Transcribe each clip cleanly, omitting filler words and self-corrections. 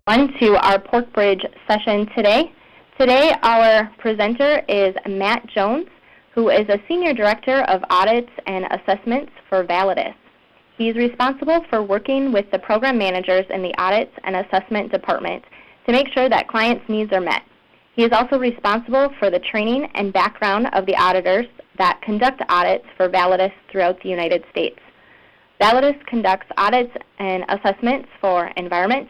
On to our PorkBridge session today. Today our presenter is Matt Jones, who is a Senior Director of Audits and Assessments for Validus. He's responsible for working with the program managers in the Audits and Assessment Department to make sure that clients' needs are met. He is also responsible for the training and background of the auditors that conduct audits for Validus throughout the United States. Validus conducts audits and assessments for environment,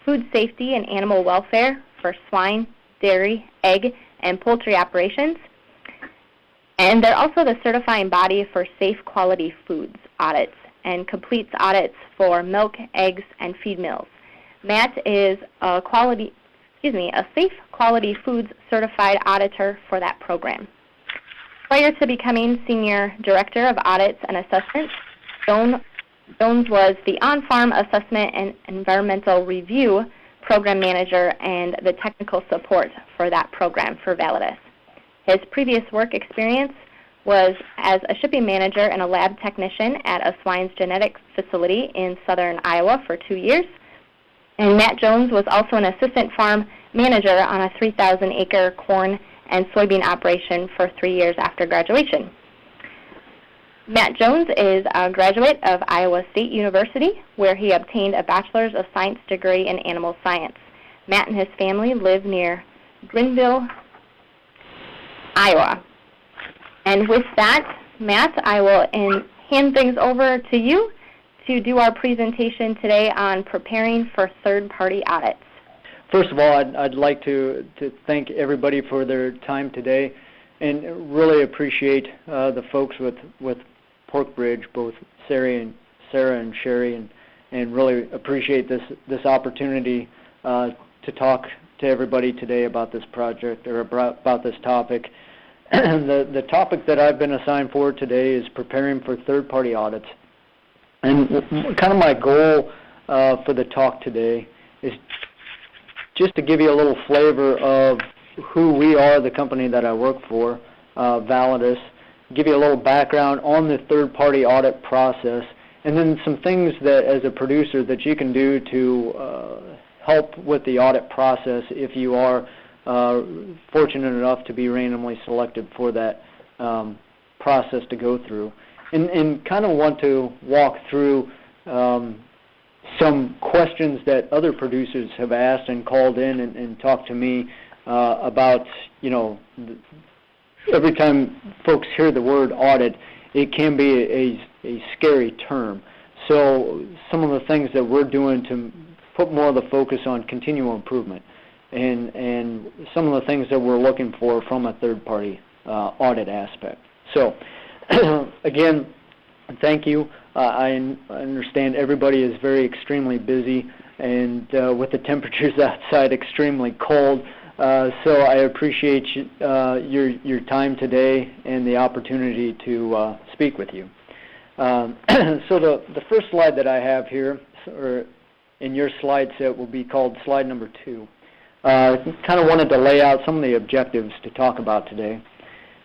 food safety and animal welfare for swine, dairy, egg, and poultry operations. And they're also the certifying body for safe quality foods audits and completes audits for milk, eggs, and feed mills. Matt is a safe quality foods certified auditor for that program. Prior to becoming Senior Director of Audits and Assessments, Jones was the on-farm assessment and environmental review program manager and the technical support for that program for Validus. His previous work experience was as a shipping manager and a lab technician at a swine's genetics facility in southern Iowa for 2 years. And Matt Jones was also an assistant farm manager on a 3,000-acre corn and soybean operation for 3 years after graduation. Matt Jones is a graduate of Iowa State University, where he obtained a Bachelor's of Science degree in Animal Science. Matt and his family live near Greenville, Iowa. And with that, Matt, I will hand things over to you to do our presentation today on preparing for third-party audits. First of all, I'd like to thank everybody for their time today and really appreciate the folks with PorkBridge, both Sarah and Sherry, and really appreciate this opportunity to talk to everybody today about this project or about this topic. The topic that I've been assigned for today is preparing for third-party audits. And kind of my goal for the talk today is just to give you a little flavor of who we are, the company that I work for, Validus, give you a little background on the third-party audit process, and then some things that, as a producer, that you can do to help with the audit process if you are fortunate enough to be randomly selected for that process to go through. And kind of want to walk through some questions that other producers have asked and called in and talked to me about, every time folks hear the word audit, it can be a scary term. So some of the things that we're doing to put more of the focus on continual improvement and some of the things that we're looking for from a third-party audit aspect. So again, thank you. I understand everybody is extremely busy, and with the temperatures outside extremely cold. So I appreciate your time today and the opportunity to speak with you. So the first slide that I have here, or in your slide set, will be called slide number 2. Kind of wanted to lay out some of the objectives to talk about today.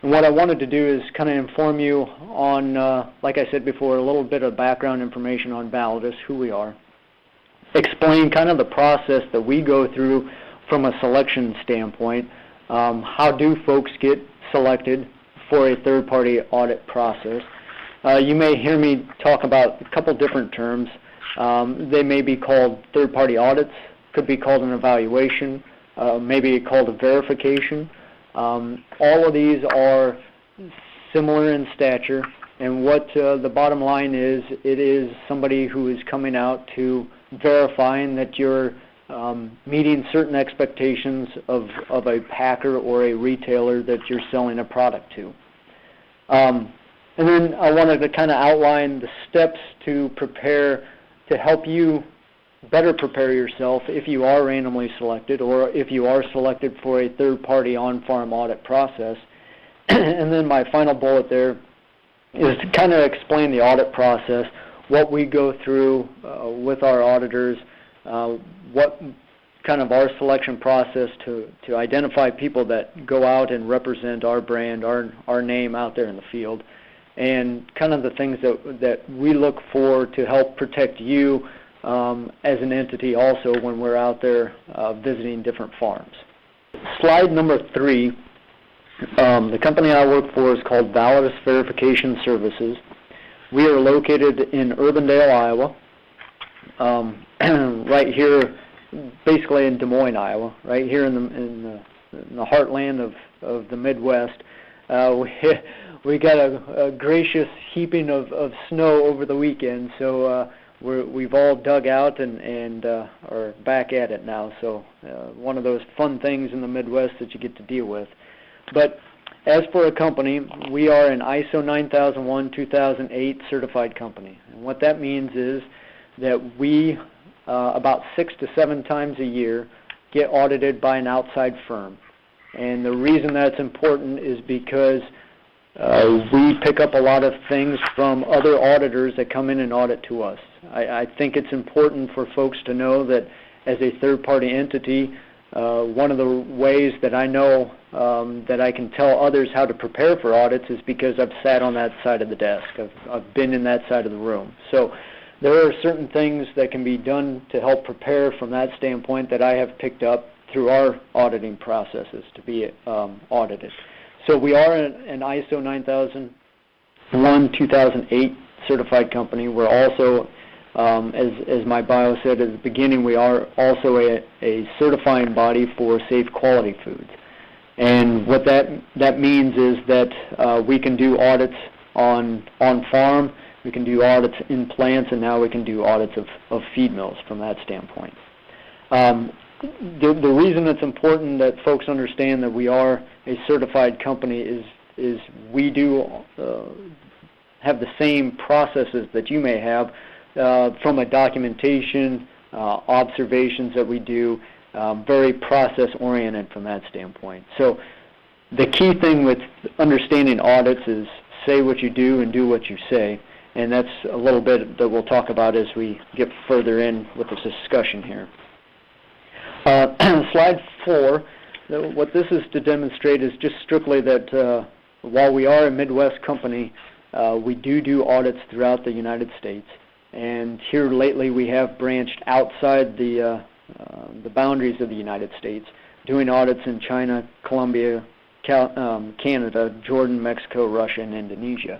And what I wanted to do is kind of inform you on, like I said before, a little bit of background information on Validus, who we are, explain kind of the process that we go through from a selection standpoint. How do folks get selected for a third-party audit process? You may hear me talk about a couple different terms. They may be called third-party audits, could be called an evaluation, maybe called a verification. All of these are similar in stature, and what the bottom line is, it is somebody who is coming out to verifying that you're meeting certain expectations of a packer or a retailer that you're selling a product to. And then I wanted to kind of outline the steps to prepare to help you better prepare yourself if you are randomly selected or if you are selected for a third-party on-farm audit process. And then my final bullet there is to kind of explain the audit process, what we go through with our auditors, what kind of our selection process to identify people that go out and represent our brand, our name out there in the field, and kind of the things that we look for to help protect you as an entity also when we're out there visiting different farms. Slide number 3, the company I work for is called Validus Verification Services. We are located in Urbandale, Iowa, right here, basically in Des Moines, Iowa, right here in the heartland of the Midwest. We got a gracious heaping of snow over the weekend, so we've all dug out and are back at it now. So one of those fun things in the Midwest that you get to deal with. But as for a company, we are an ISO 9001-2008 certified company. And what that means is that we, about 6 to 7 times a year, get audited by an outside firm. And the reason that's important is because we pick up a lot of things from other auditors that come in and audit to us. I think it's important for folks to know that as a third-party entity, one of the ways that I know that I can tell others how to prepare for audits is because I've sat on that side of the desk. I've been in that side of the room. So there are certain things that can be done to help prepare from that standpoint that I have picked up through our auditing processes to be audited. So we are an ISO 9001-2008 certified company. We're also, as my bio said at the beginning, we are also a certifying body for safe quality foods. And what that means is that we can do audits on farm, we can do audits in plants, and now we can do audits of feed mills from that standpoint. The reason it's important that folks understand that we are a certified company is we do have the same processes that you may have from a documentation, observations that we do, very process-oriented from that standpoint. So the key thing with understanding audits is say what you do and do what you say, and that's a little bit that we'll talk about as we get further in with this discussion here. Slide 4, what this is to demonstrate is just strictly that while we are a Midwest company, we do audits throughout the United States. And here lately we have branched outside the boundaries of the United States, doing audits in China, Colombia, Canada, Jordan, Mexico, Russia, and Indonesia.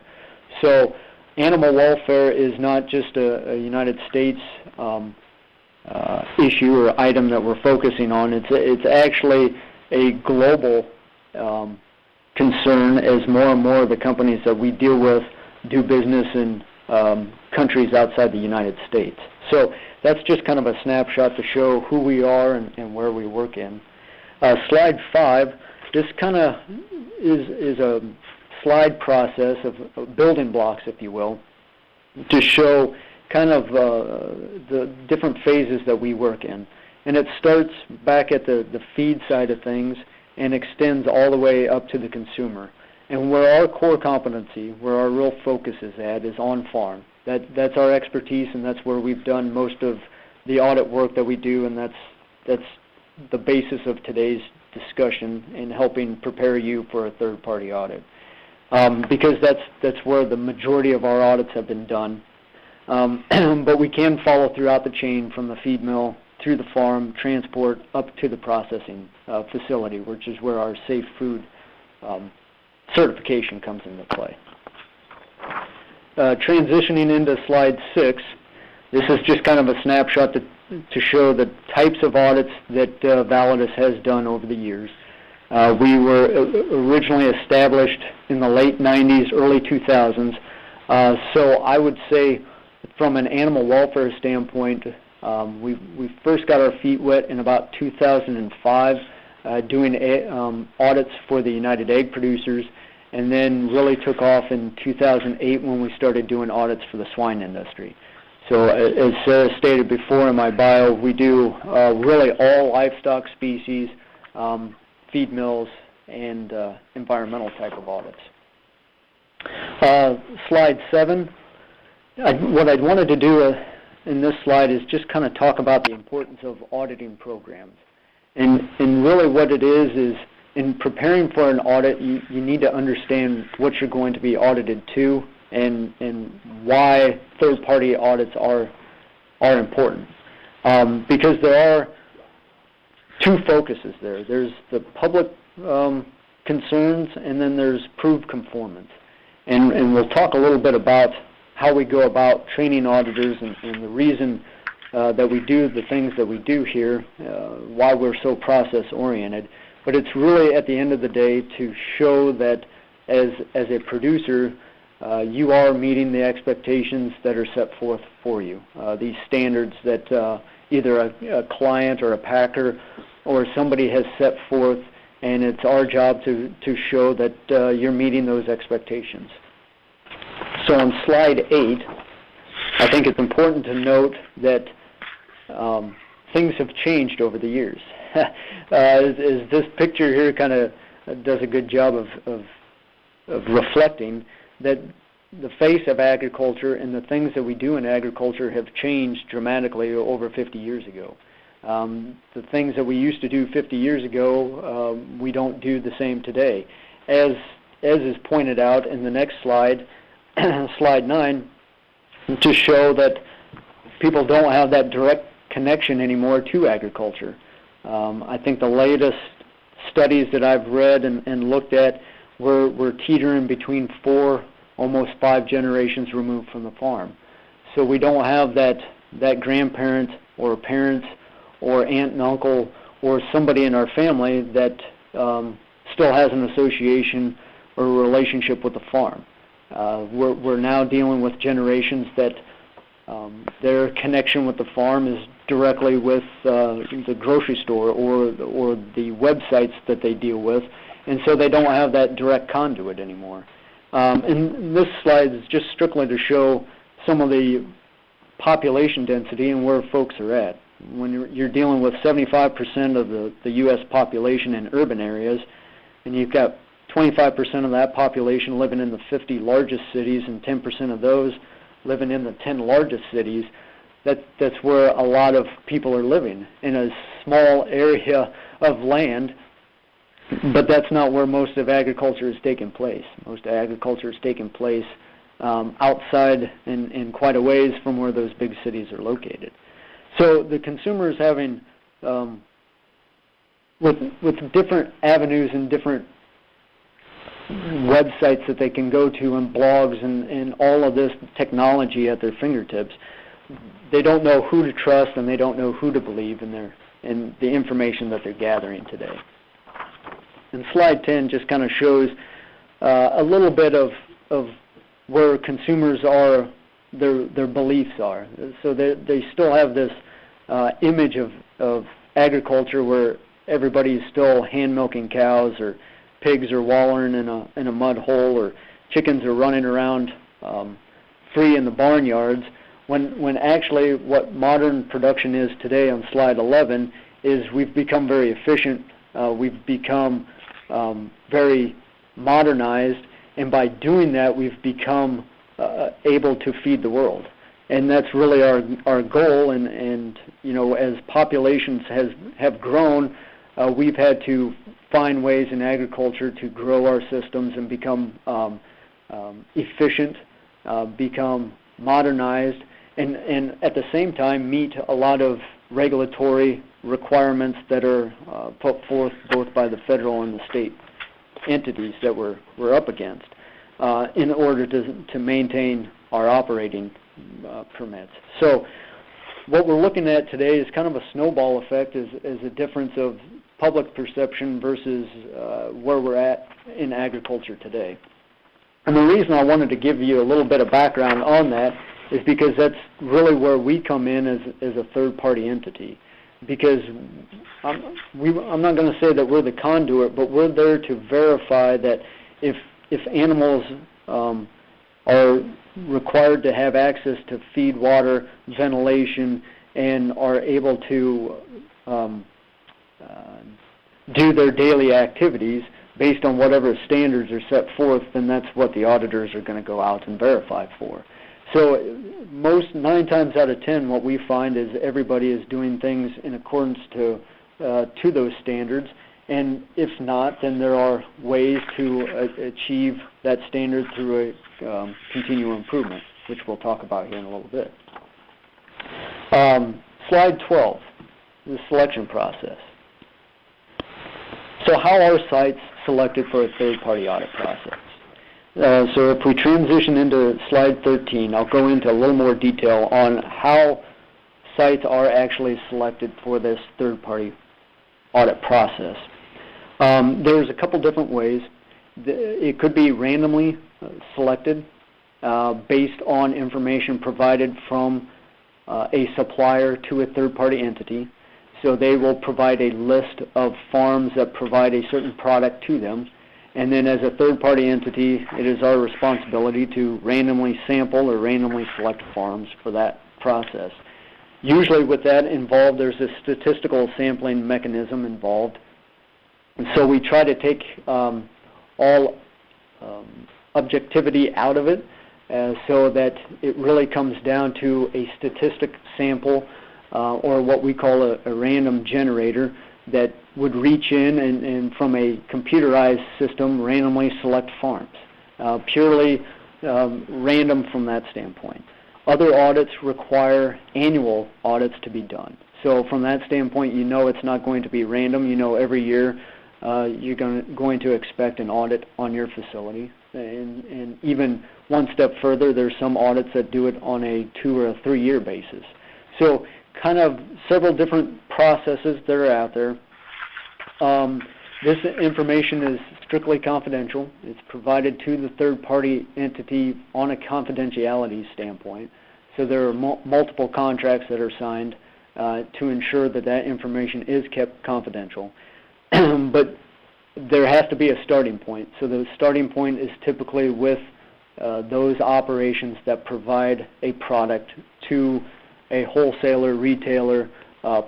So animal welfare is not just a United States issue or item that we're focusing on. It's actually a global concern as more and more of the companies that we deal with do business in countries outside the United States. So that's just kind of a snapshot to show who we are and where we work in. Slide 5, this kind of is a slide process of building blocks, if you will, to show kind of the different phases that we work in. And it starts back at the feed side of things and extends all the way up to the consumer. And where our core competency, where our real focus is at, is on farm. That's our expertise, and that's where we've done most of the audit work that we do, and that's the basis of today's discussion in helping prepare you for a third-party audit. Because that's where the majority of our audits have been done. But we can follow throughout the chain from the feed mill, through the farm, transport, up to the processing facility, which is where our safe food certification comes into play. Transitioning into slide 6, this is just kind of a snapshot to show the types of audits that Validus has done over the years. We were originally established in the late 90s, early 2000s. So I would say from an animal welfare standpoint, we first got our feet wet in about 2005 doing audits for the United Egg Producers, and then really took off in 2008 when we started doing audits for the swine industry. So as Sarah stated before in my bio, we do really all livestock species, feed mills, and environmental type of audits. Slide 7. What I'd wanted to do in this slide is just kind of talk about the importance of auditing programs. And really what it is in preparing for an audit, you need to understand what you're going to be audited to and why third-party audits are are important because there are two focuses there. There's the public concerns, and then there's proved conformance. And we'll talk a little bit about how we go about training auditors and the reason that we do the things that we do here, why we're so process-oriented. But it's really, at the end of the day, to show that as a producer, you are meeting the expectations that are set forth for you. These standards that either a client or a packer or somebody has set forth, and it's our job to show that you're meeting those expectations. So on slide 8, I think it's important to note that things have changed over the years. As this picture here kind of does a good job of reflecting that the face of agriculture and the things that we do in agriculture have changed dramatically over 50 years ago. The things that we used to do 50 years ago, we don't do the same today. As is pointed out in the next slide, slide 9, to show that people don't have that direct connection anymore to agriculture. I think the latest studies that I've read and looked at, we're teetering between 4, almost 5 generations removed from the farm. So we don't have that grandparent or parent or aunt and uncle or somebody in our family that still has an association or a relationship with the farm. We're now dealing with generations that their connection with the farm is directly with the grocery store or the websites that they deal with, and so they don't have that direct conduit anymore. And this slide is just strictly to show some of the population density and where folks are at. When you're dealing with 75% of the U.S. population in urban areas, and you've got 25% of that population living in the 50 largest cities and 10% of those living in the 10 largest cities, that's where a lot of people are living, in a small area of land, but that's not where most of agriculture is taking place. Most agriculture is taking place outside and quite a ways from where those big cities are located. So the consumer is having, with different avenues and different websites that they can go to and blogs and all of this technology at their fingertips, they don't know who to trust and they don't know who to believe in the information that they're gathering today. And slide 10 just kind of shows a little bit of where consumers are, their beliefs are. So they still have this image of agriculture where everybody is still hand milking cows, or pigs are wallowing in a mud hole, or chickens are running around free in the barnyards, when actually what modern production is today on slide 11 is we've become very efficient, we've become very modernized, and by doing that we've become able to feed the world. And that's really our goal, and you know, as populations have grown, we've had to find ways in agriculture to grow our systems and become efficient, become modernized, and at the same time meet a lot of regulatory requirements that are put forth both by the federal and the state entities that we're up against in order to maintain our operating permits. So what we're looking at today is kind of a snowball effect, as a difference of public perception versus where we're at in agriculture today. And the reason I wanted to give you a little bit of background on that is because that's really where we come in as a third-party entity. Because I'm not going to say that we're the conduit, but we're there to verify that if animals are required to have access to feed, water, ventilation, and are able to do their daily activities based on whatever standards are set forth, then that's what the auditors are going to go out and verify for. So 9 times out of 10, what we find is everybody is doing things in accordance to those standards, and if not, then there are ways to achieve that standard through a continual improvement, which we'll talk about here in a little bit. Slide 12, the selection process. So how are sites selected for a third-party audit process? So if we transition into slide 13, I'll go into a little more detail on how sites are actually selected for this third-party audit process. There's a couple different ways. It could be randomly selected based on information provided from a supplier to a third-party entity. So they will provide a list of farms that provide a certain product to them. And then as a third-party entity, it is our responsibility to randomly sample or randomly select farms for that process. Usually with that involved, there's a statistical sampling mechanism involved. And so we try to take all objectivity out of it so that it really comes down to a statistic sample or what we call a random generator that would reach in and from a computerized system randomly select farms, purely random from that standpoint. Other audits require annual audits to be done. So from that standpoint, you know it's not going to be random. You know every year you're going to expect an audit on your facility. And even one step further, there's some audits that do it on a 2 or a 3 year basis. So kind of several different processes that are out there. This information is strictly confidential. It's provided to the third-party entity on a confidentiality standpoint. So there are multiple contracts that are signed to ensure that that information is kept confidential. But there has to be a starting point. So the starting point is typically with those operations that provide a product to a wholesaler, retailer,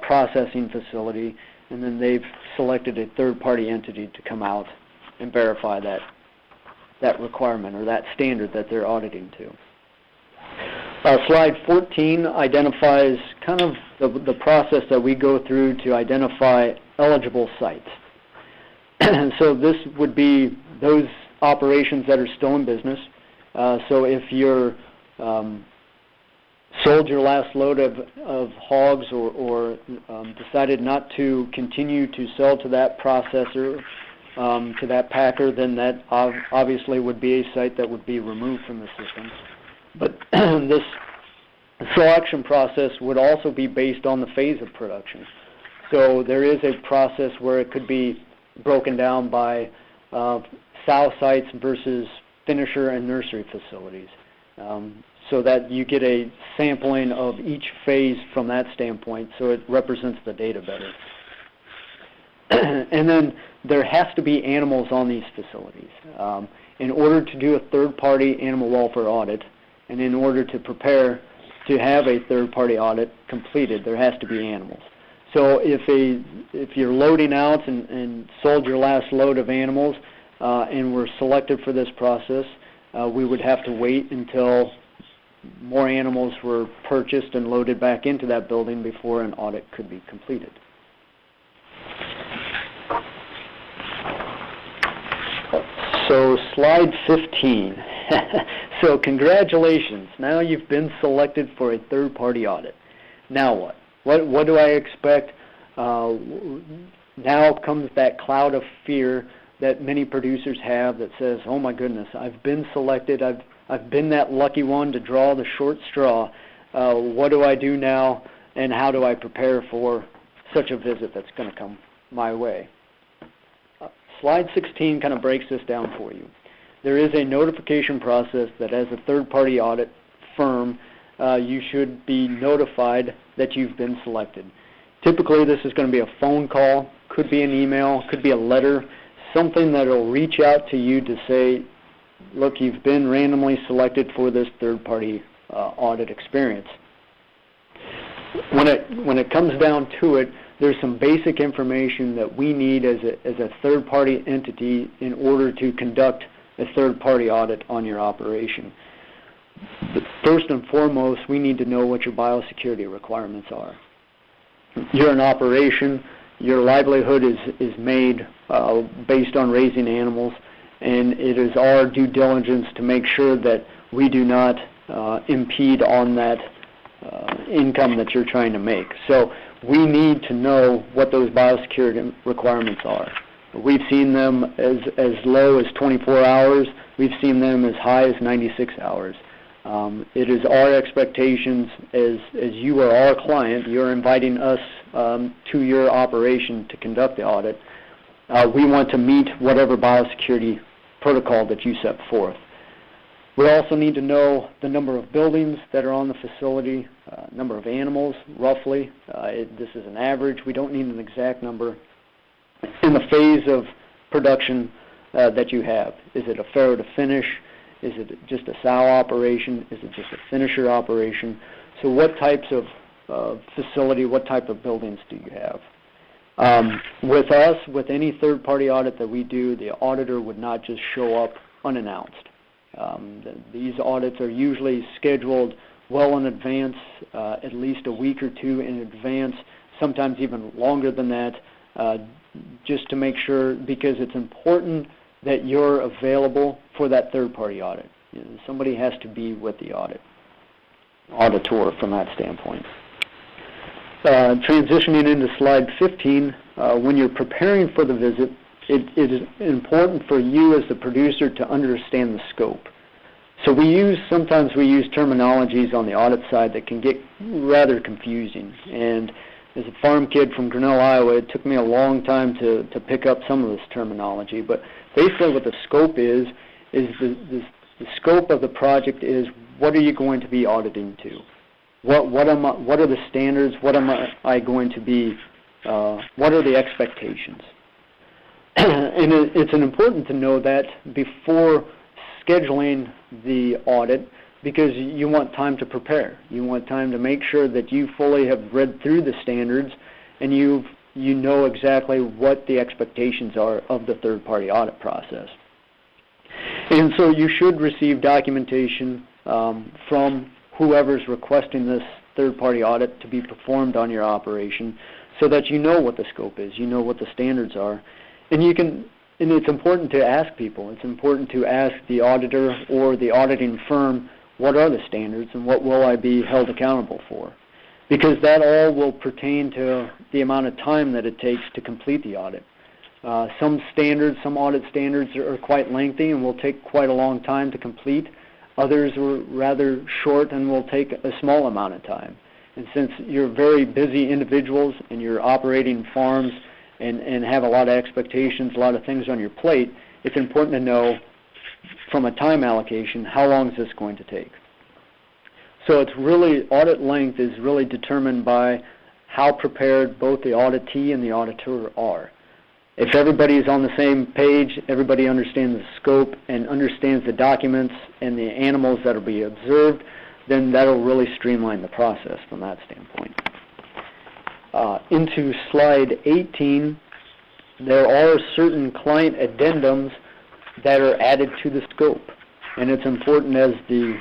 processing facility, and then they've selected a third-party entity to come out and verify that requirement or that standard that they're auditing to. Slide 14 identifies kind of the process that we go through to identify eligible sites. So this would be those operations that are still in business. So if you're sold your last load of hogs or decided not to continue to sell to that processor, to that packer, then that obviously would be a site that would be removed from the system. But this selection process would also be based on the phase of production. So there is a process where it could be broken down by sow sites versus finisher and nursery facilities. So that you get a sampling of each phase from that standpoint, so it represents the data better. And then there has to be animals on these facilities. In order to do a third-party animal welfare audit, and in order to prepare to have a third-party audit completed, there has to be animals. So if you're loading out and sold your last load of animals and were selected for this process, we would have to wait until more animals were purchased and loaded back into that building before an audit could be completed. So slide 15. So congratulations. Now you've been selected for a third-party audit. Now what? What do I expect? Now comes that cloud of fear that many producers have that says, oh my goodness, I've been selected, I've been that lucky one to draw the short straw. What do I do now, and how do I prepare for such a visit that's going to come my way? Slide 16 kind of breaks this down for you. There is a notification process that as a third-party audit firm, you should be notified that you've been selected. Typically, this is going to be a phone call, could be an email, could be a letter, something that will reach out to you to say, look, you've been randomly selected for this third-party audit experience. When it comes down to it, there's some basic information that we need as a third-party entity in order to conduct a third-party audit on your operation. But first and foremost, we need to know what your biosecurity requirements are. You're an operation, your livelihood is made based on raising animals, and it is our due diligence to make sure that we do not impede on that income that you're trying to make. So we need to know what those biosecurity requirements are. We've seen them as low as 24 hours. We've seen them as high as 96 hours. It is our expectations as you are our client, you're inviting us to your operation to conduct the audit. We want to meet whatever biosecurity protocol that you set forth. We also need to know the number of buildings that are on the facility, number of animals, roughly. This is an average. We don't need an exact number. In the phase of production that you have, is it a farrow to finish? Is it just a sow operation? Is it just a finisher operation? So what types of facility, what type of buildings do you have? With us, with any third-party audit that we do, the auditor would not just show up unannounced. These audits are usually scheduled well in advance, at least a week or two in advance, sometimes even longer than that, just to make sure, because it's important that you're available for that third-party audit. Somebody has to be with the auditor from that standpoint. Transitioning into slide 15, when you're preparing for the visit, it is important for you as the producer to understand the scope. So sometimes we use terminologies on the audit side that can get rather confusing. And as a farm kid from Grinnell, Iowa, it took me a long time to pick up some of this terminology. But basically what the scope is the scope of the project is, what are you going to be auditing to? What are the standards? What am I going to be, what are the expectations? And it's important to know that before scheduling the audit, because you want time to prepare. You want time to make sure that you fully have read through the standards and you know exactly what the expectations are of the third-party audit process. And so you should receive documentation from whoever's requesting this third-party audit to be performed on your operation so that you know what the scope is, you know what the standards are. And it's important to ask people. It's important to ask the auditor or the auditing firm, what are the standards and what will I be held accountable for? Because that all will pertain to the amount of time that it takes to complete the audit. Some audit standards are quite lengthy and will take quite a long time to complete. Others are rather short and will take a small amount of time. And since you're very busy individuals and you're operating farms and have a lot of expectations, a lot of things on your plate, it's important to know from a time allocation, how long is this going to take? So it's really, audit length is really determined by how prepared both the auditee and the auditor are. If everybody is on the same page, everybody understands the scope and understands the documents and the animals that will be observed, then that will really streamline the process from that standpoint. Into slide 18, there are certain client addendums that are added to the scope. And it's important as the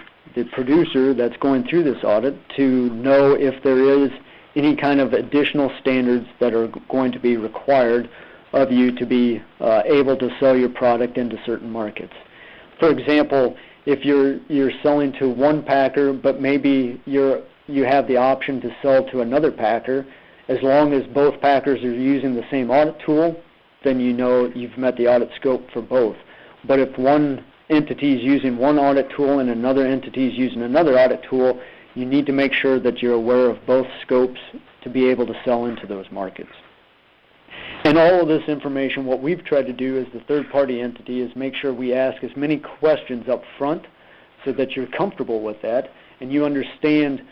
producer that's going through this audit to know if there is any kind of additional standards that are going to be required of you to be able to sell your product into certain markets. For example, if you're selling to one packer, but maybe you have the option to sell to another packer, as long as both packers are using the same audit tool, then you know you've met the audit scope for both. But if one entity is using one audit tool and another entity is using another audit tool, you need to make sure that you're aware of both scopes to be able to sell into those markets. And all of this information, what we've tried to do as the third-party entity is make sure we ask as many questions up front so that you're comfortable with that and you understand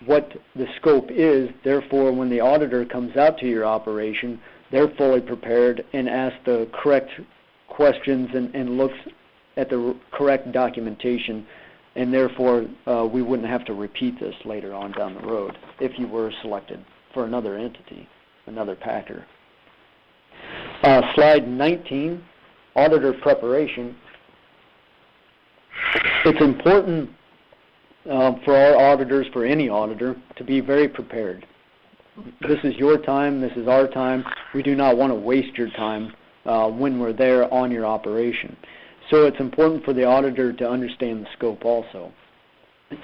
what the scope is. Therefore, when the auditor comes out to your operation, they're fully prepared and ask the correct questions and looks at the correct documentation, and therefore we wouldn't have to repeat this later on down the road if you were selected for another entity, another packer. Slide 19, Auditor Preparation. It's important for our auditors, for any auditor, to be very prepared. This is your time, this is our time. We do not want to waste your time when we're there on your operation. So it's important for the auditor to understand the scope also.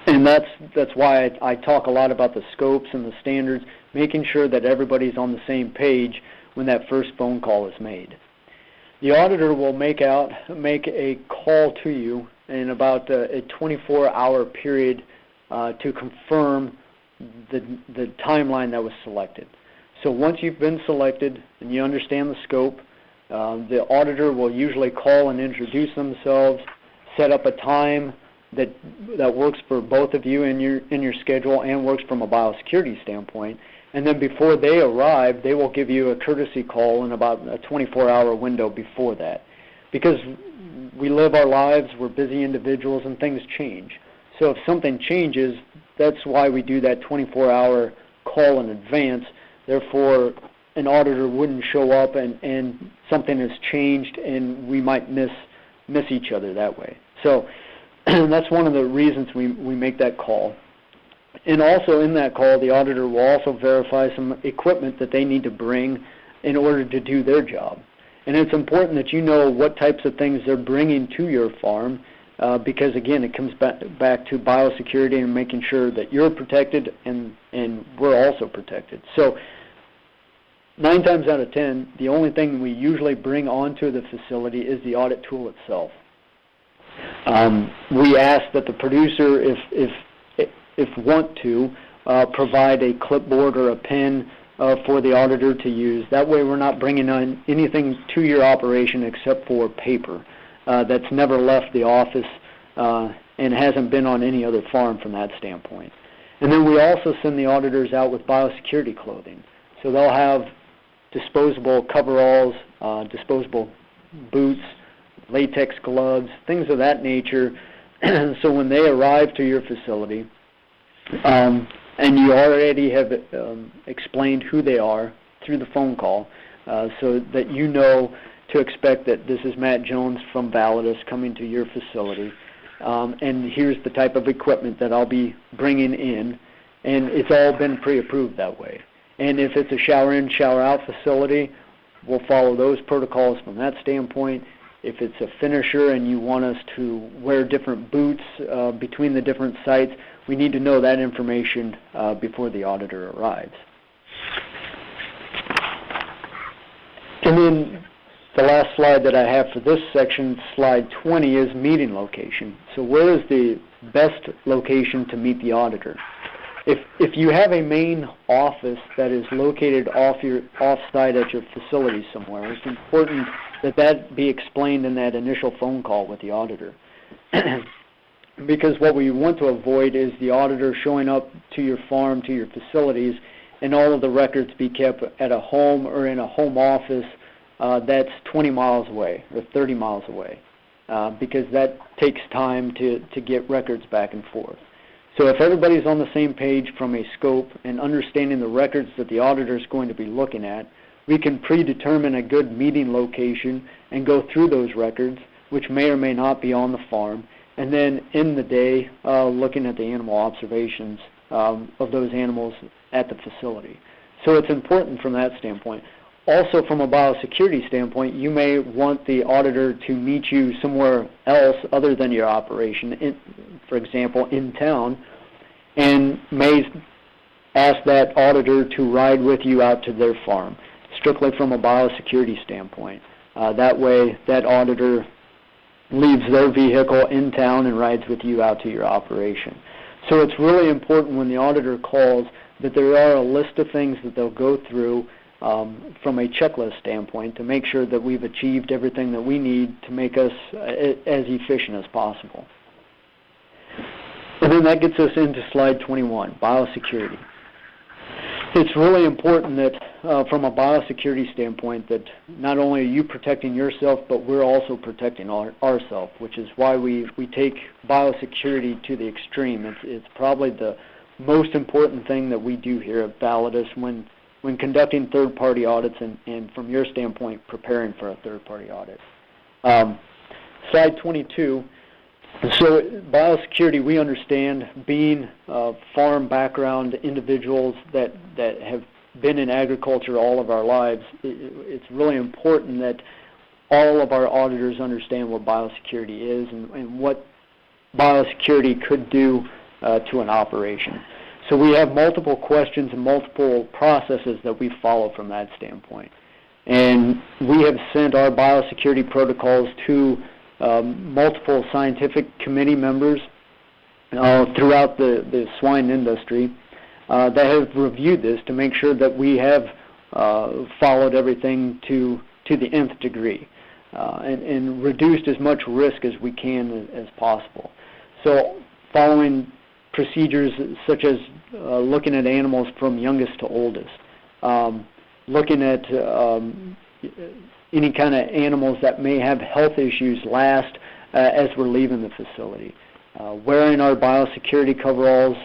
And that's why I talk a lot about the scopes and the standards, making sure that everybody's on the same page when that first phone call is made. The auditor will make a call to you in about a 24-hour period to confirm the timeline that was selected. So once you've been selected and you understand the scope, the auditor will usually call and introduce themselves, set up a time that works for both of you in your schedule and works from a biosecurity standpoint. And then before they arrive, they will give you a courtesy call in about a 24-hour window before that. Because we live our lives, we're busy individuals, and things change. So if something changes, that's why we do that 24-hour call in advance. Therefore, an auditor wouldn't show up and something has changed and we might miss each other that way. So that's one of the reasons we make that call. And also in that call, the auditor will also verify some equipment that they need to bring in order to do their job. And it's important that you know what types of things they're bringing to your farm because, again, it comes back to biosecurity and making sure that you're protected and we're also protected. So 9 times out of 10, the only thing we usually bring onto the facility is the audit tool itself. We ask that the producer, if want to, provide a clipboard or a pen for the auditor to use. That way we're not bringing on anything to your operation except for paper that's never left the office and hasn't been on any other farm from that standpoint. And then we also send the auditors out with biosecurity clothing. So they'll have disposable coveralls, disposable boots, latex gloves, things of that nature. So when they arrive to your facility, and you already have explained who they are through the phone call, so that you know to expect that this is Matt Jones from Validus coming to your facility, and here's the type of equipment that I'll be bringing in, and it's all been pre-approved that way. And if it's a shower-in, shower-out facility, we'll follow those protocols from that standpoint. If it's a finisher and you want us to wear different boots between the different sites, we need to know that information before the auditor arrives. And then the last slide that I have for this section, slide 20, is meeting location. So where is the best location to meet the auditor? If you have a main office that is located off-site at your facility somewhere, it's important that be explained in that initial phone call with the auditor. Because what we want to avoid is the auditor showing up to your farm, to your facilities, and all of the records be kept at a home or in a home office that's 20 miles away or 30 miles away, because that takes time to get records back and forth. So if everybody's on the same page from a scope and understanding the records that the auditor is going to be looking at, we can predetermine a good meeting location and go through those records, which may or may not be on the farm, and then in the day looking at the animal observations of those animals at the facility. So it's important from that standpoint. Also, from a biosecurity standpoint, you may want the auditor to meet you somewhere else other than your operation, for example, in town, and may ask that auditor to ride with you out to their farm, strictly from a biosecurity standpoint. That way, that auditor leaves their vehicle in town and rides with you out to your operation. So it's really important when the auditor calls that there are a list of things that they'll go through from a checklist standpoint to make sure that we've achieved everything that we need to make us as efficient as possible. And then that gets us into slide 21, biosecurity. It's really important that from a biosecurity standpoint that not only are you protecting yourself, but we're also protecting ourselves, which is why we take biosecurity to the extreme. It's probably the most important thing that we do here at Validus when conducting third-party audits and from your standpoint, preparing for a third-party audit. Slide 22. So biosecurity, we understand, being farm background individuals that have been in agriculture all of our lives, it's really important that all of our auditors understand what biosecurity is and what biosecurity could do to an operation. So we have multiple questions and multiple processes that we follow from that standpoint. And we have sent our biosecurity protocols to multiple scientific committee members throughout the swine industry that have reviewed this to make sure that we have followed everything to the nth degree and reduced as much risk as we can as possible. So following procedures such as looking at animals from youngest to oldest, looking at any kind of animals that may have health issues last as we're leaving the facility, wearing our biosecurity coveralls,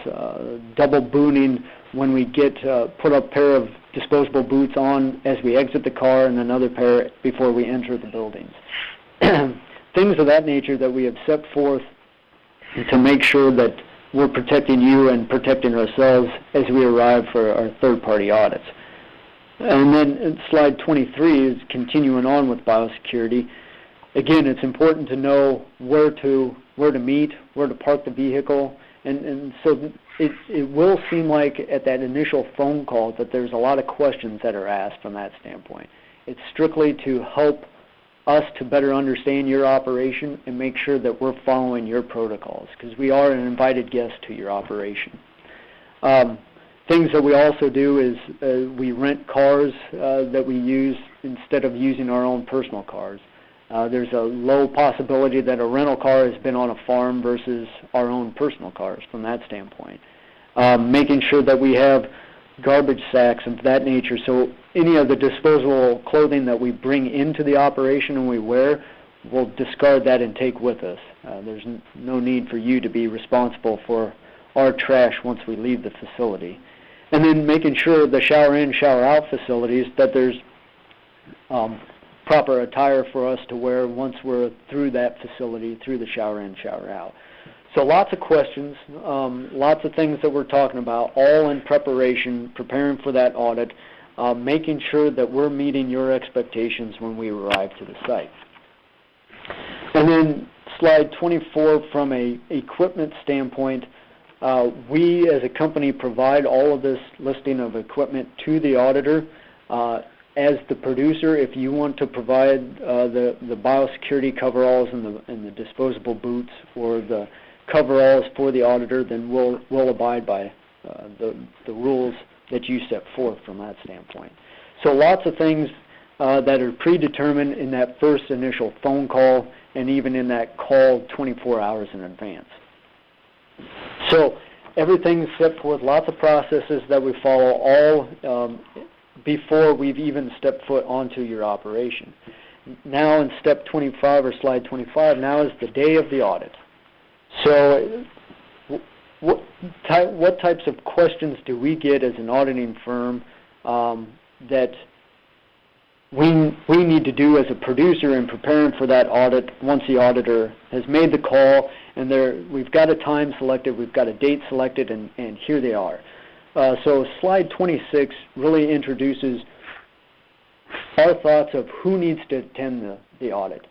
double booting when we get put a pair of disposable boots on as we exit the car and another pair before we enter the buildings. Things of that nature that we have set forth to make sure that we're protecting you and protecting ourselves as we arrive for our third-party audits. And then slide 23 is continuing on with biosecurity. Again, it's important to know where to meet, where to park the vehicle, and so it will seem like at that initial phone call that there's a lot of questions that are asked from that standpoint. It's strictly to help us to better understand your operation and make sure that we're following your protocols, because we are an invited guest to your operation. Things that we also do is we rent cars that we use instead of using our own personal cars. There's a low possibility that a rental car has been on a farm versus our own personal cars from that standpoint. Making sure that we have garbage sacks of that nature, so any of the disposable clothing that we bring into the operation and we wear, we'll discard that and take with us. There's no need for you to be responsible for our trash once we leave the facility. And then making sure the shower in, shower out facilities that there's proper attire for us to wear once we're through that facility, through the shower in, shower out. So lots of questions, lots of things that we're talking about, all in preparation, preparing for that audit, making sure that we're meeting your expectations when we arrive to the site. And then slide 24, from a equipment standpoint, we as a company provide all of this listing of equipment to the auditor. As the producer, if you want to provide the biosecurity coveralls and the disposable boots or the coveralls for the auditor, then we'll abide by the rules that you set forth from that standpoint. So lots of things that are predetermined in that first initial phone call and even in that call 24 hours in advance. So everything's set forth, lots of processes that we follow all before we've even stepped foot onto your operation. Now in step 25 or slide 25, now is the day of the audit. So what types of questions do we get as an auditing firm that we need to do as a producer in preparing for that audit once the auditor has made the call and we've got a time selected, we've got a date selected, and here they are. So slide 26 really introduces our thoughts of who needs to attend the audit.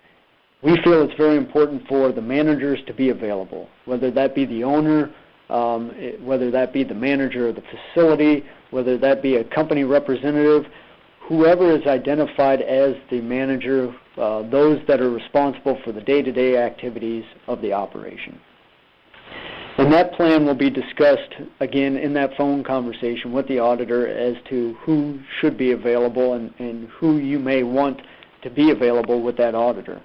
We feel it's very important for the managers to be available, whether that be the owner, whether that be the manager of the facility, whether that be a company representative, whoever is identified as the manager, those that are responsible for the day-to-day activities of the operation. And that plan will be discussed, again, in that phone conversation with the auditor as to who should be available and who you may want to be available with that auditor.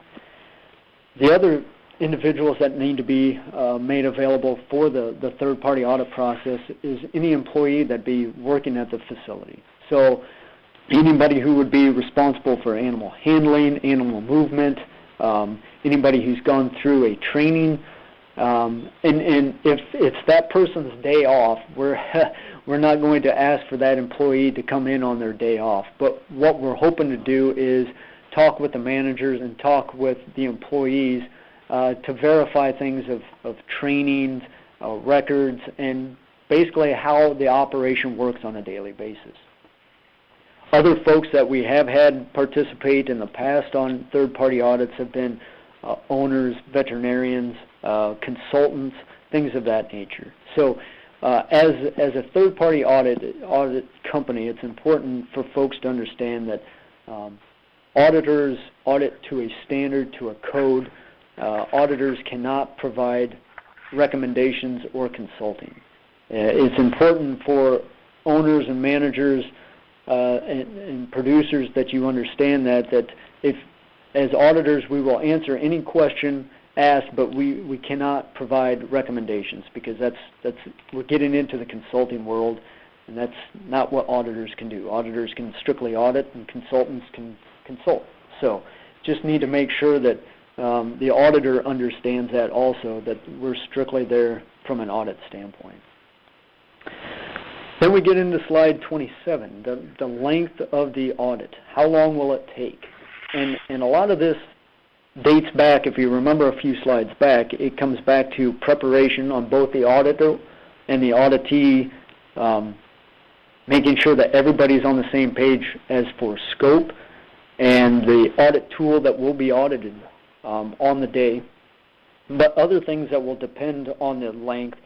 The other individuals that need to be made available for the third-party audit process is any employee that be working at the facility. So anybody who would be responsible for animal handling, animal movement, anybody who's gone through a training, and if it's that person's day off, we're not going to ask for that employee to come in on their day off. But what we're hoping to do is talk with the managers and talk with the employees to verify things of trainings, records, and basically how the operation works on a daily basis. Other folks that we have had participate in the past on third-party audits have been owners, veterinarians, consultants, things of that nature. So as a third-party audit company, it's important for folks to understand that auditors audit to a standard, to a code. Auditors cannot provide recommendations or consulting. It's important for owners and managers and producers that you understand that if, as auditors, we will answer any question asked, but we cannot provide recommendations, because we're getting into the consulting world, and that's not what auditors can do. Auditors can strictly audit, and consultants can consult. So just need to make sure that the auditor understands that also, that we're strictly there from an audit standpoint. Then we get into slide 27, the length of the audit. How long will it take? And a lot of this dates back, if you remember a few slides back, it comes back to preparation on both the auditor and the auditee, making sure that everybody's on the same page as for scope and the audit tool that will be audited on the day. But other things that will depend on the length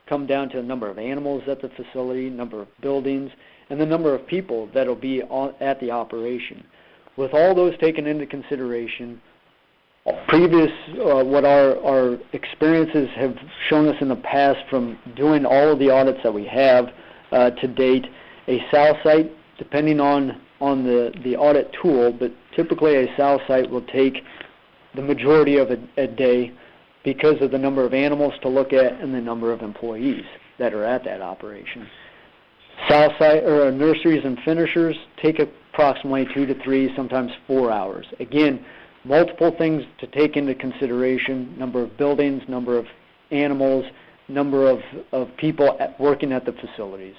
come down to the number of animals at the facility, number of buildings, and the number of people that will be at the operation. With all those taken into consideration, what our experiences have shown us in the past from doing all of the audits that we have to date, a sow site, depending on the audit tool, but typically a sow site will take the majority of a day, because of the number of animals to look at and the number of employees that are at that operation. Sow site or nurseries and finishers take approximately 2 to 3, sometimes 4 hours. Again, multiple things to take into consideration: number of buildings, number of animals, number of people working at the facilities.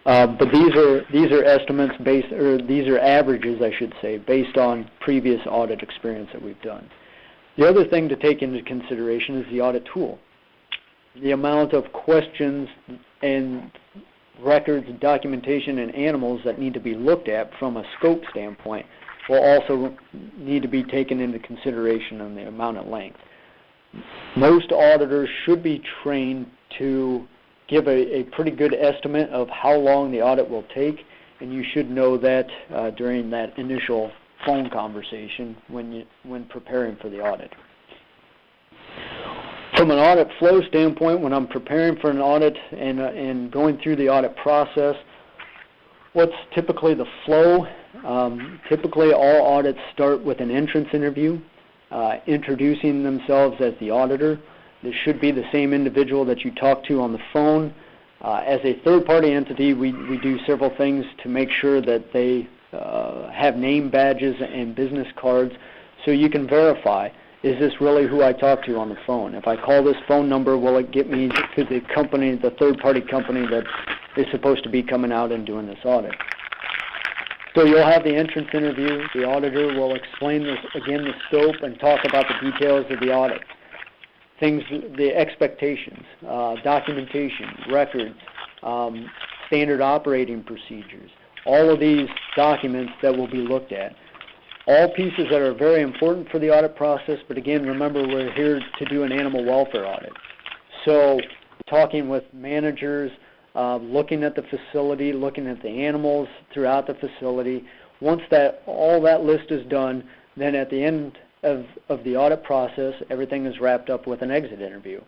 But these are estimates based, or these are averages, I should say, based on previous audit experience that we've done. The other thing to take into consideration is the audit tool. The amount of questions and records, documentation, and animals that need to be looked at from a scope standpoint will also need to be taken into consideration on the amount of length. Most auditors should be trained to give a pretty good estimate of how long the audit will take, and you should know that during that initial phone conversation when preparing for the audit. From an audit flow standpoint, when I'm preparing for an audit and going through the audit process, what's typically the flow? Typically all audits start with an entrance interview, introducing themselves as the auditor. This should be the same individual that you talk to on the phone. As a third-party entity, we do several things to make sure that they have name badges and business cards, so you can verify, is this really who I talk to on the phone? If I call this phone number, will it get me to the company, the third-party company that is supposed to be coming out and doing this audit? So you'll have the entrance interview. The auditor will explain this, again, the scope, and talk about the details of the audit. Things, the expectations, documentation, records, standard operating procedures, all of these documents that will be looked at. All pieces that are very important for the audit process, but again, remember, we're here to do an animal welfare audit. So talking with managers, looking at the facility, looking at the animals throughout the facility. Once all that list is done, then at the end of the audit process, everything is wrapped up with an exit interview.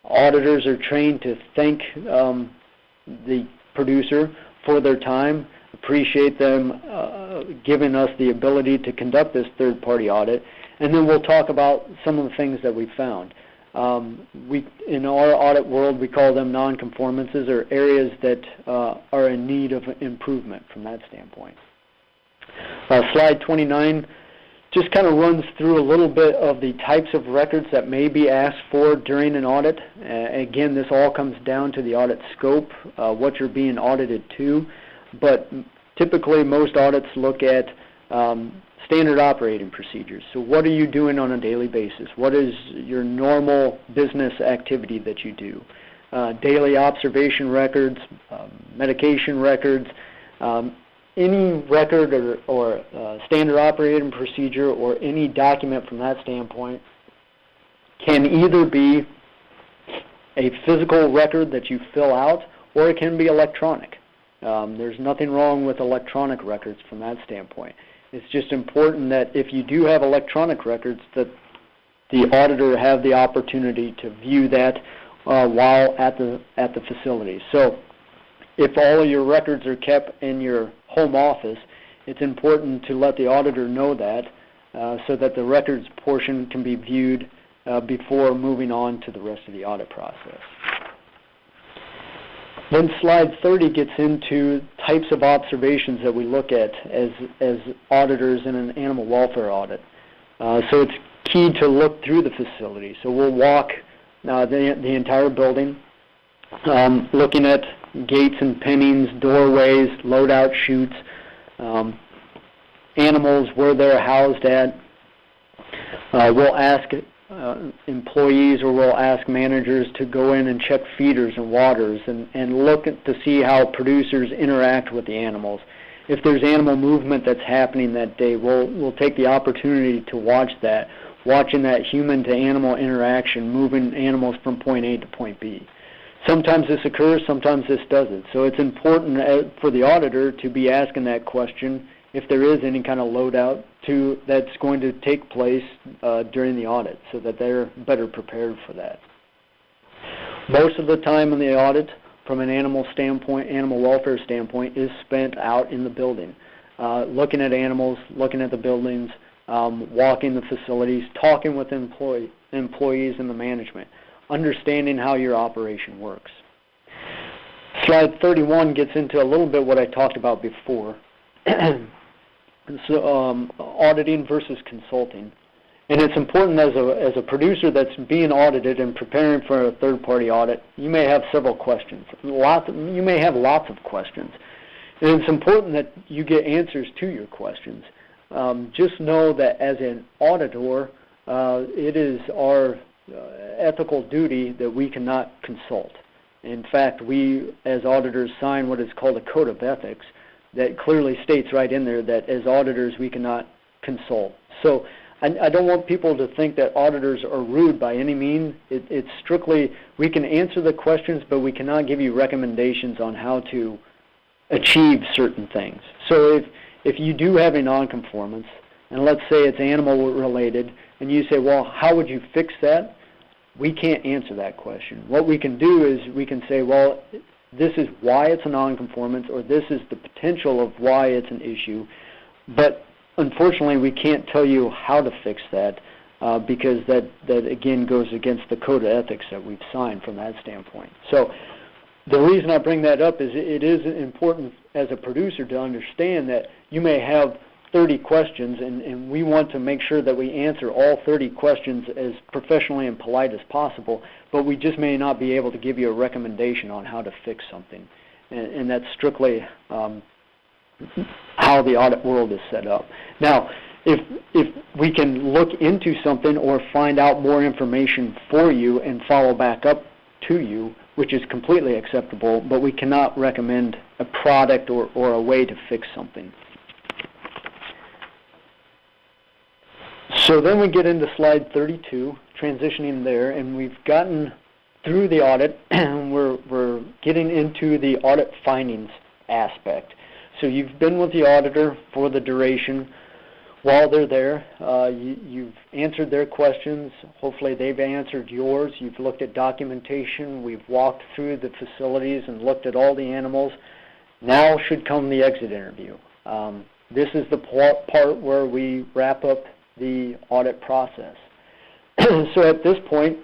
Auditors are trained to thank the producer for their time, appreciate them giving us the ability to conduct this third-party audit, and then we'll talk about some of the things that we found. In our audit world, we call them non-conformances, or areas that are in need of improvement from that standpoint. Slide 29 just kind of runs through a little bit of the types of records that may be asked for during an audit. Again, this all comes down to the audit scope, what you're being audited to, but typically most audits look at standard operating procedures. So what are you doing on a daily basis? What is your normal business activity that you do? Daily observation records, medication records, any record or standard operating procedure or any document from that standpoint can either be a physical record that you fill out, or it can be electronic. There's nothing wrong with electronic records from that standpoint. It's just important that if you do have electronic records, that the auditor have the opportunity to view that while at the facility. So if all of your records are kept in your home office, it's important to let the auditor know that so that the records portion can be viewed before moving on to the rest of the audit process. Then slide 30 gets into types of observations that we look at as auditors in an animal welfare audit. So it's key to look through the facility. So we'll walk the entire building, looking at gates and pinnings, doorways, loadout chutes, animals, where they're housed at. We'll ask employees, or we'll ask managers to go in and check feeders and waters and look to see how producers interact with the animals. If there's animal movement that's happening that day, we'll take the opportunity to watch that, watching that human-to-animal interaction, moving animals from point A to point B. Sometimes this occurs, sometimes this doesn't. So it's important for the auditor to be asking that question if there is any kind of loadout that's going to take place during the audit, so that they're better prepared for that. Most of the time in the audit, from an animal welfare standpoint, is spent out in the building, looking at animals, looking at the buildings, walking the facilities, talking with employees and the management, understanding how your operation works. Slide 31 gets into a little bit what I talked about before. So, auditing versus consulting. And it's important as a producer that's being audited and preparing for a third-party audit, you may have several questions. You may have lots of questions. And it's important that you get answers to your questions. Just know that as an auditor, it is our ethical duty that we cannot consult. In fact, we as auditors sign what is called a code of ethics that clearly states right in there that as auditors we cannot consult. So I don't want people to think that auditors are rude by any means. It's strictly, we can answer the questions, but we cannot give you recommendations on how to achieve certain things. So if you do have a nonconformance, and let's say it's animal related, and you say, well, how would you fix that? We can't answer that question. What we can do is we can say, well, this is why it's a nonconformance, or this is the potential of why it's an issue. But unfortunately, we can't tell you how to fix that because that again goes against the code of ethics that we've signed from that standpoint. So the reason I bring that up is it is important as a producer to understand that you may have 30 questions, and we want to make sure that we answer all 30 questions as professionally and polite as possible, but we just may not be able to give you a recommendation on how to fix something. And that's strictly how the audit world is set up. Now, if we can look into something or find out more information for you and follow back up to you, which is completely acceptable, but we cannot recommend a product or a way to fix something. So then we get into slide 32, transitioning there, and we've gotten through the audit, and we're getting into the audit findings aspect. So you've been with the auditor for the duration while they're there. You've answered their questions. Hopefully they've answered yours. You've looked at documentation. We've walked through the facilities and looked at all the animals. Now should come the exit interview. This is the part where we wrap up the audit process. So at this point,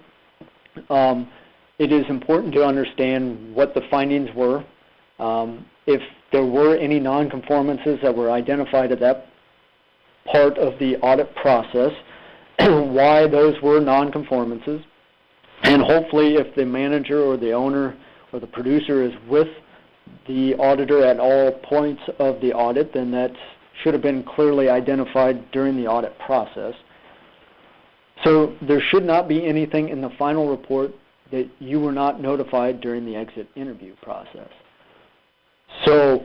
it is important to understand what the findings were, if there were any nonconformances that were identified at that part of the audit process, why those were nonconformances, and hopefully if the manager or the owner or the producer is with the auditor at all points of the audit, then that should have been clearly identified during the audit process. So there should not be anything in the final report that you were not notified during the exit interview process. So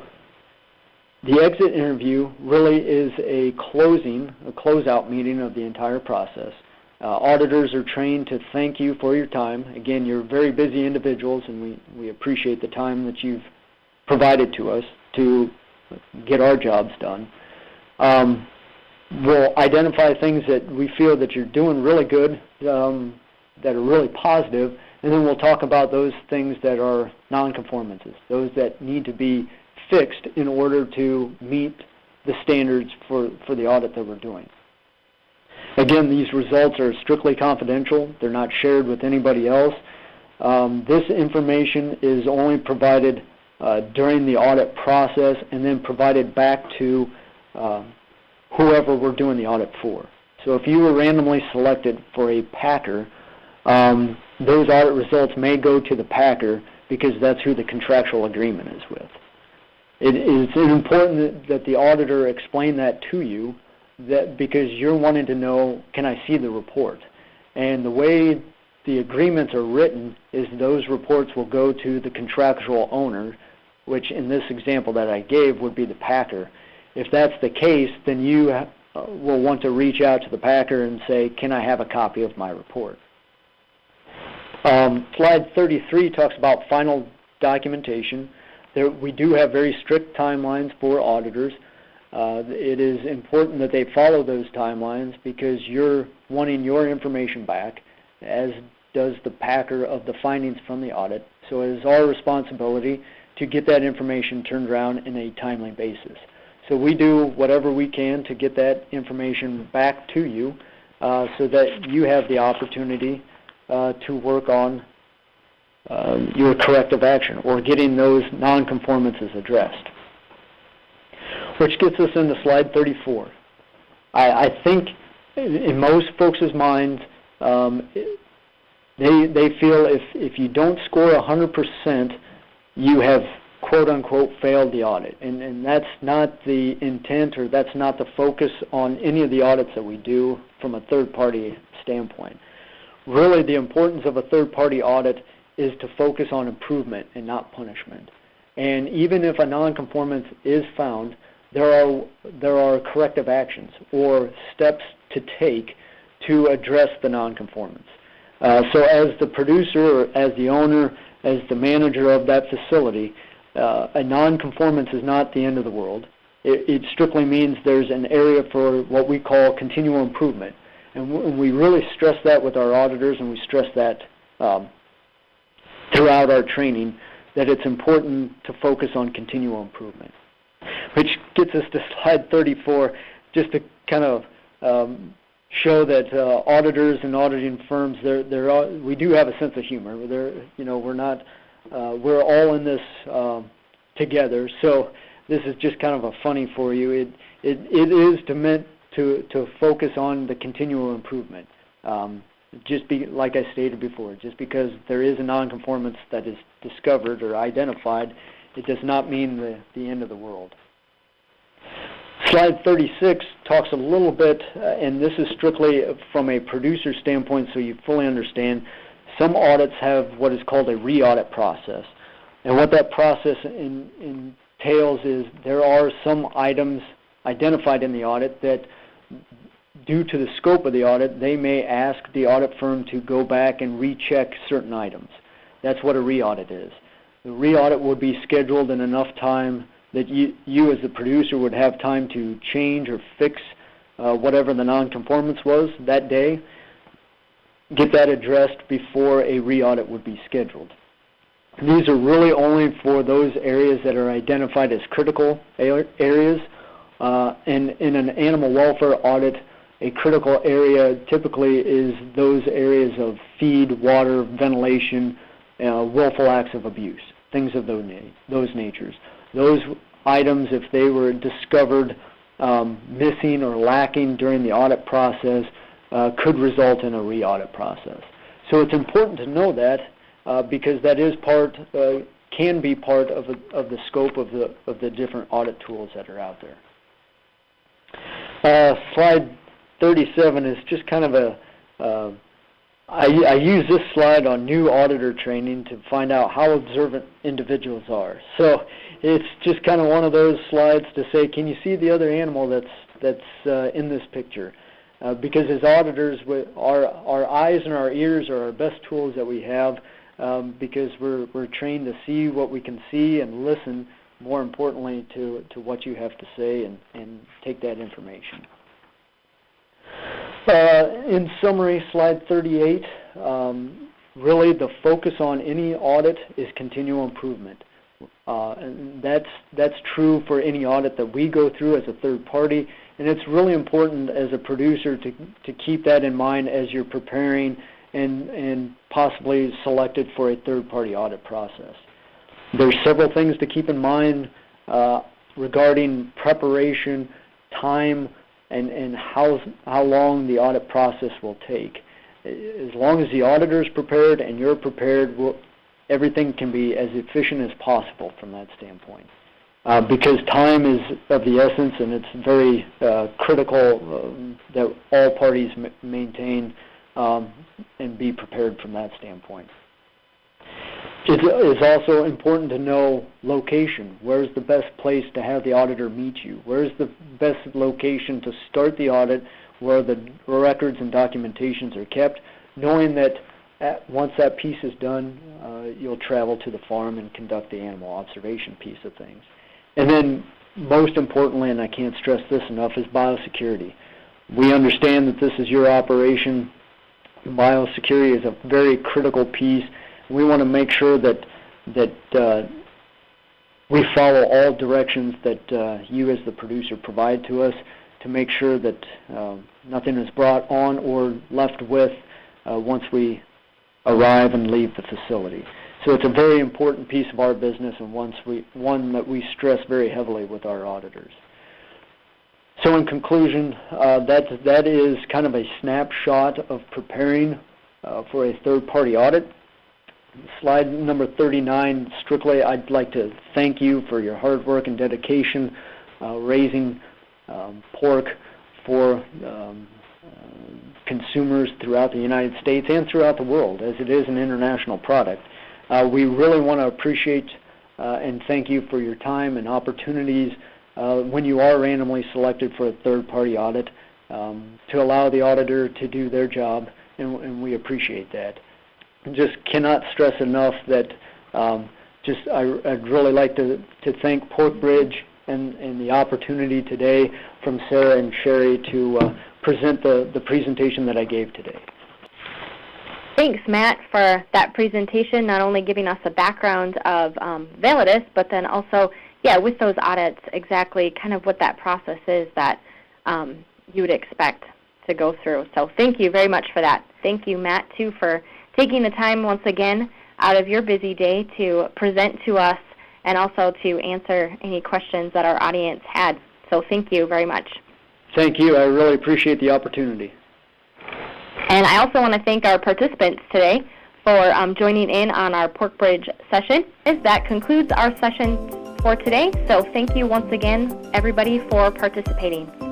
the exit interview really is a closeout meeting of the entire process. Auditors are trained to thank you for your time. Again, you're very busy individuals, and we appreciate the time that you've provided to us to get our jobs done. We'll identify things that we feel that you're doing really good, that are really positive, and then we'll talk about those things that are nonconformances, those that need to be fixed in order to meet the standards for the audit that we're doing. Again, these results are strictly confidential. They're not shared with anybody else. This information is only provided during the audit process and then provided back to whoever we're doing the audit for. So if you were randomly selected for a packer, those audit results may go to the packer because that's who the contractual agreement is with. It is important that the auditor explain that to you, that because you're wanting to know, can I see the report? And the way the agreements are written is those reports will go to the contractual owner, which in this example that I gave would be the packer. If that's the case, then you will want to reach out to the packer and say, can I have a copy of my report? Slide 33 talks about final documentation. We do have very strict timelines for auditors. It is important that they follow those timelines because you're wanting your information back, as does the packer of the findings from the audit. So it is our responsibility to get that information turned around in a timely basis. So we do whatever we can to get that information back to you so that you have the opportunity to work on your corrective action or getting those nonconformances addressed. Which gets us into slide 34. I think in most folks' minds, they feel if you don't score 100%, you have quote-unquote failed the audit. And that's not the intent, or that's not the focus on any of the audits that we do from a third-party standpoint. Really, the importance of a third-party audit is to focus on improvement and not punishment. And even if a nonconformance is found, there are corrective actions or steps to take to address the nonconformance. So as the producer, or as the owner, as the manager of that facility, a nonconformance is not the end of the world. It strictly means there's an area for what we call continual improvement. And we really stress that with our auditors, and we stress that throughout our training, that it's important to focus on continual improvement. Which gets us to slide 34, just to kind of show that auditors and auditing firms, we do have a sense of humor. We're all in this together. So this is just kind of a funny for you. It is meant to focus on the continual improvement. Like I stated before, just because there is a nonconformance that is discovered or identified, it does not mean the end of the world. Slide 36 talks a little bit, and this is strictly from a producer standpoint so you fully understand. Some audits have what is called a re-audit process. And what that process entails is there are some items identified in the audit that, due to the scope of the audit, they may ask the audit firm to go back and recheck certain items. That's what a re-audit is. The re-audit would be scheduled in enough time that you as the producer would have time to change or fix whatever the nonconformance was that day, get that addressed before a re-audit would be scheduled. These are really only for those areas that are identified as critical areas. And in an animal welfare audit, a critical area typically is those areas of feed, water, ventilation, willful acts of abuse, things of those natures. Those items, if they were discovered missing or lacking during the audit process, could result in a re-audit process. So it's important to know that because that is can be part of the scope of the different audit tools that are out there. Slide 37 is just kind of I use this slide on new auditor training to find out how observant individuals are. So it's just kind of one of those slides to say, can you see the other animal that's in this picture? because as auditors, our eyes and our ears are our best tools that we have, because we're trained to see what we can see and listen, more importantly, to what you have to say and take that information. In summary, slide 38, really the focus on any audit is continual improvement. And that's true for any audit that we go through as a third party, and it's really important as a producer to keep that in mind as you're preparing and possibly selected for a third-party audit process. There's several things to keep in mind regarding preparation, time, and how long the audit process will take. As long as the auditor is prepared and you're prepared, everything can be as efficient as possible from that standpoint. Because time is of the essence, and it's very critical that all parties maintain and be prepared from that standpoint. It is also important to know location. Where's the best place to have the auditor meet you? Where's the best location to start the audit, where the records and documentations are kept, knowing that once that piece is done, you'll travel to the farm and conduct the animal observation piece of things. And then, most importantly, and I can't stress this enough, is biosecurity. We understand that this is your operation. Biosecurity is a very critical piece. We want to make sure that we follow all directions that you as the producer provide to us to make sure that nothing is brought on or left with once we arrive and leave the facility. So it's a very important piece of our business, and one that we stress very heavily with our auditors. So in conclusion, that is kind of a snapshot of preparing for a third-party audit. Slide number 39, strictly I'd like to thank you for your hard work and dedication raising pork for consumers throughout the United States and throughout the world, as it is an international product. We really want to appreciate and thank you for your time and opportunities when you are randomly selected for a third-party audit to allow the auditor to do their job, and we appreciate that. Just cannot stress enough that I'd really like to thank PorkBridge and the opportunity today from Sarah and Sherry to present the presentation that I gave today. Thanks, Matt, for that presentation, not only giving us a background of Validus, but then also, with those audits, exactly kind of what that process is that you would expect to go through. So thank you very much for that. Thank you, Matt, too, for taking the time once again out of your busy day to present to us and also to answer any questions that our audience had. So thank you very much. Thank you. I really appreciate the opportunity. And I also want to thank our participants today for joining in on our PorkBridge session. That concludes our session for today. So thank you once again, everybody, for participating.